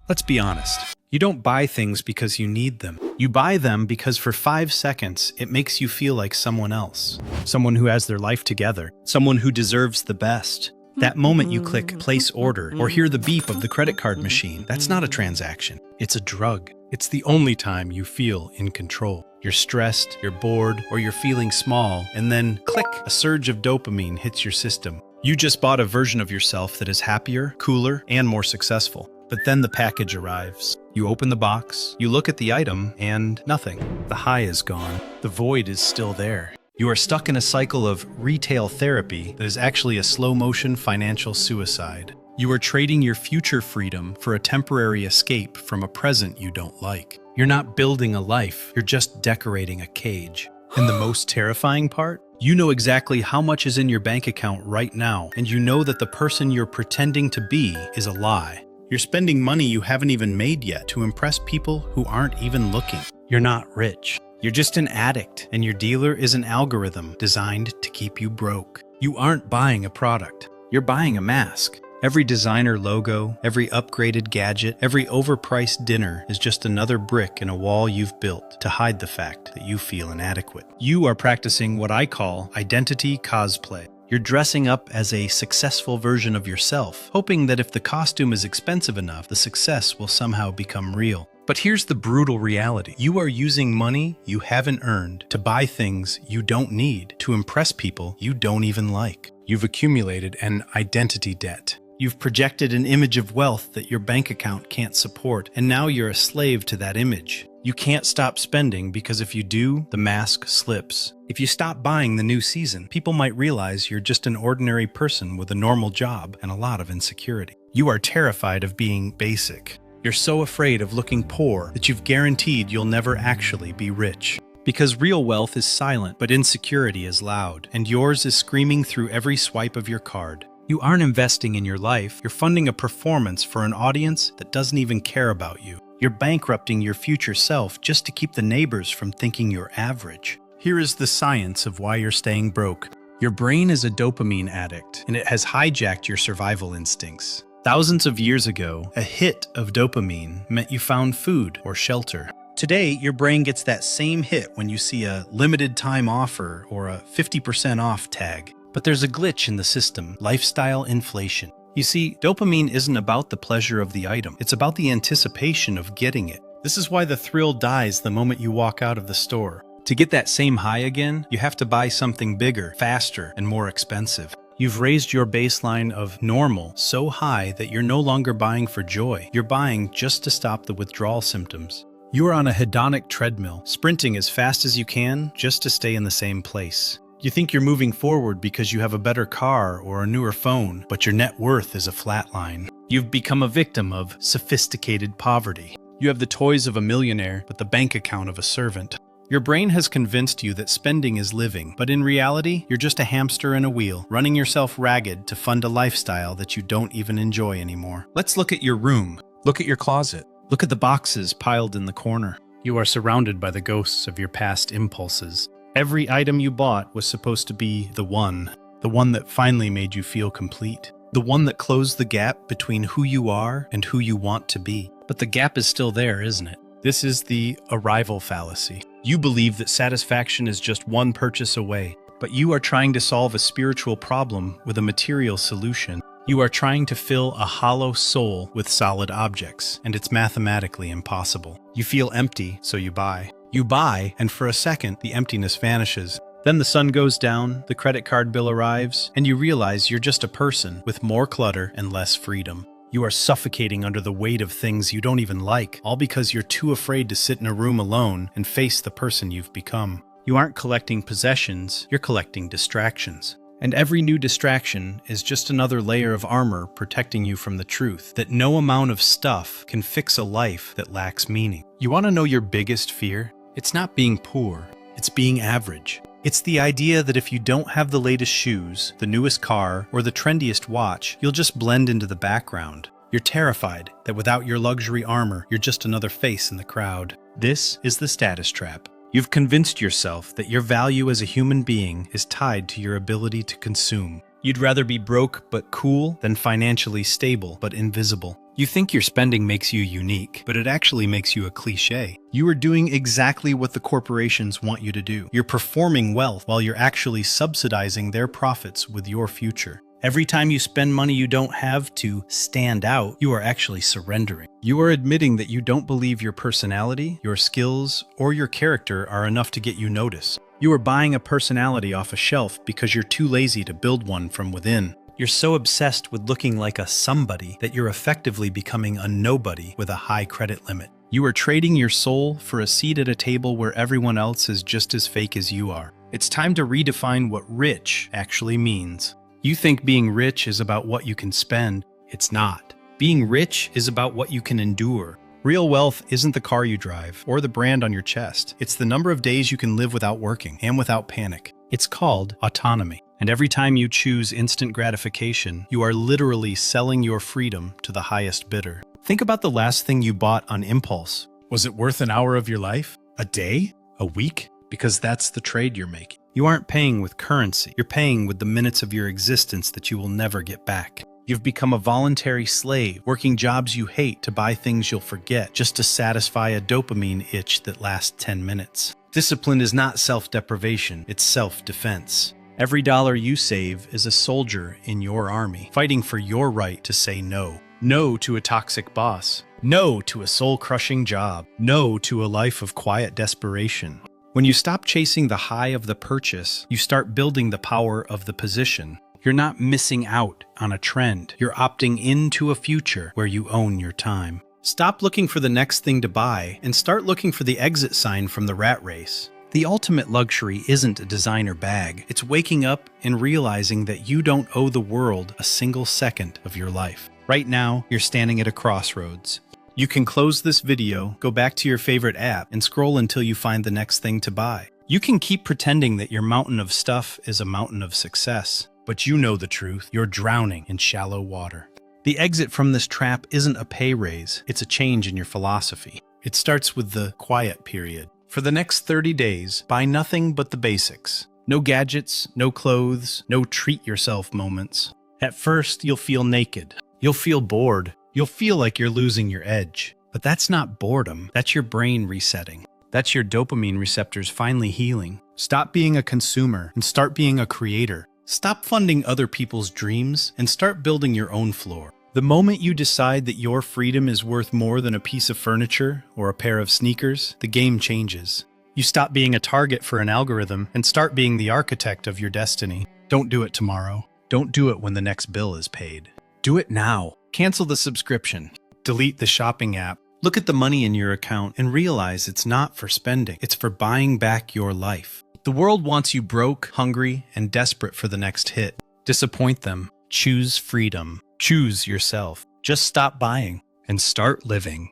Let's be honest. You don't buy things because you need them. You buy them because for 5 seconds, it makes you feel like someone else. Someone who has their life together. Someone who deserves the best. That moment you click place order or hear the beep of the credit card machine, that's not a transaction. It's a drug. It's the only time you feel in control. You're stressed, you're bored, or you're feeling small, and then click, a surge of dopamine hits your system. You just bought a version of yourself that is happier, cooler, and more successful. But then the package arrives. You open the box, you look at the item, and nothing. The high is gone. The void is still there. You are stuck in a cycle of retail therapy that is actually a slow-motion financial suicide. You are trading your future freedom for a temporary escape from a present you don't like. You're not building a life, you're just decorating a cage. And the most terrifying part? You know exactly how much is in your bank account right now, and you know that the person you're pretending to be is a lie. You're spending money you haven't even made yet to impress people who aren't even looking. You're not rich. You're just an addict, and your dealer is an algorithm designed to keep you broke. You aren't buying a product. You're buying a mask. Every designer logo, every upgraded gadget, every overpriced dinner is just another brick in a wall you've built to hide the fact that you feel inadequate. You are practicing what I call identity cosplay. You're dressing up as a successful version of yourself, hoping that if the costume is expensive enough, the success will somehow become real. But here's the brutal reality. You are using money you haven't earned to buy things you don't need, to impress people you don't even like. You've accumulated an identity debt. You've projected an image of wealth that your bank account can't support, and now you're a slave to that image. You can't stop spending because if you do, the mask slips. If you stop buying the new season, people might realize you're just an ordinary person with a normal job and a lot of insecurity. You are terrified of being basic. You're so afraid of looking poor that you've guaranteed you'll never actually be rich. Because real wealth is silent, but insecurity is loud, and yours is screaming through every swipe of your card. You aren't investing in your life, you're funding a performance for an audience that doesn't even care about you. You're bankrupting your future self just to keep the neighbors from thinking you're average. Here is the science of why you're staying broke. Your brain is a dopamine addict, and it has hijacked your survival instincts. Thousands of years ago, a hit of dopamine meant you found food or shelter. Today, your brain gets that same hit when you see a limited time offer or a 50% off tag. But there's a glitch in the system: lifestyle inflation. You see, dopamine isn't about the pleasure of the item. It's about the anticipation of getting it. This is why the thrill dies the moment you walk out of the store. To get that same high again, you have to buy something bigger, faster, and more expensive. You've raised your baseline of normal so high that you're no longer buying for joy. You're buying just to stop the withdrawal symptoms. You are on a hedonic treadmill, sprinting as fast as you can just to stay in the same place. You think you're moving forward because you have a better car or a newer phone, but your net worth is a flat line. You've become a victim of sophisticated poverty. You have the toys of a millionaire, but the bank account of a servant. Your brain has convinced you that spending is living, but in reality, you're just a hamster in a wheel, running yourself ragged to fund a lifestyle that you don't even enjoy anymore. Let's look at your room. Look at your closet. Look at the boxes piled in the corner. You are surrounded by the ghosts of your past impulses. Every item you bought was supposed to be the one that finally made you feel complete, the one that closed the gap between who you are and who you want to be. But the gap is still there, isn't it? This is the arrival fallacy. You believe that satisfaction is just one purchase away, but you are trying to solve a spiritual problem with a material solution. You are trying to fill a hollow soul with solid objects, and it's mathematically impossible. You feel empty, so you buy. You buy, and for a second, the emptiness vanishes. Then the sun goes down, the credit card bill arrives, and you realize you're just a person with more clutter and less freedom. You are suffocating under the weight of things you don't even like, all because you're too afraid to sit in a room alone and face the person you've become. You aren't collecting possessions, you're collecting distractions. And every new distraction is just another layer of armor protecting you from the truth that no amount of stuff can fix a life that lacks meaning. You want to know your biggest fear? It's not being poor, it's being average. It's the idea that if you don't have the latest shoes, the newest car, or the trendiest watch, you'll just blend into the background. You're terrified that without your luxury armor, you're just another face in the crowd. This is the status trap. You've convinced yourself that your value as a human being is tied to your ability to consume. You'd rather be broke but cool than financially stable but invisible. You think your spending makes you unique, but it actually makes you a cliché. You are doing exactly what the corporations want you to do. You're performing wealth while you're actually subsidizing their profits with your future. Every time you spend money you don't have to stand out, you are actually surrendering. You are admitting that you don't believe your personality, your skills, or your character are enough to get you noticed. You are buying a personality off a shelf because you're too lazy to build one from within. You're so obsessed with looking like a somebody that you're effectively becoming a nobody with a high credit limit. You are trading your soul for a seat at a table where everyone else is just as fake as you are. It's time to redefine what rich actually means. You think being rich is about what you can spend. It's not. Being rich is about what you can endure. Real wealth isn't the car you drive or the brand on your chest. It's the number of days you can live without working and without panic. It's called autonomy. And every time you choose instant gratification, you are literally selling your freedom to the highest bidder. Think about the last thing you bought on impulse. Was it worth an hour of your life? A day? A week? Because that's the trade you're making. You aren't paying with currency. You're paying with the minutes of your existence that you will never get back. You've become a voluntary slave, working jobs you hate to buy things you'll forget just to satisfy a dopamine itch that lasts 10 minutes. Discipline is not self-deprivation, it's self-defense. Every dollar you save is a soldier in your army, fighting for your right to say no. No to a toxic boss. No to a soul-crushing job. No to a life of quiet desperation. When you stop chasing the high of the purchase, you start building the power of the position. You're not missing out on a trend. You're opting into a future where you own your time. Stop looking for the next thing to buy and start looking for the exit sign from the rat race. The ultimate luxury isn't a designer bag. It's waking up and realizing that you don't owe the world a single second of your life. Right now, you're standing at a crossroads. You can close this video, go back to your favorite app, and scroll until you find the next thing to buy. You can keep pretending that your mountain of stuff is a mountain of success, but you know the truth. You're drowning in shallow water. The exit from this trap isn't a pay raise, it's a change in your philosophy. It starts with the quiet period. For the next 30 days, buy nothing but the basics. No gadgets, no clothes, no treat yourself moments. At first, you'll feel naked. You'll feel bored. You'll feel like you're losing your edge. But that's not boredom. That's your brain resetting. That's your dopamine receptors finally healing. Stop being a consumer and start being a creator. Stop funding other people's dreams and start building your own floor. The moment you decide that your freedom is worth more than a piece of furniture or a pair of sneakers, the game changes. You stop being a target for an algorithm and start being the architect of your destiny. Don't do it tomorrow. Don't do it when the next bill is paid. Do it now. Cancel the subscription. Delete the shopping app. Look at the money in your account and realize it's not for spending. It's for buying back your life. The world wants you broke, hungry, and desperate for the next hit. Disappoint them. Choose freedom. Choose yourself. Just stop buying and start living.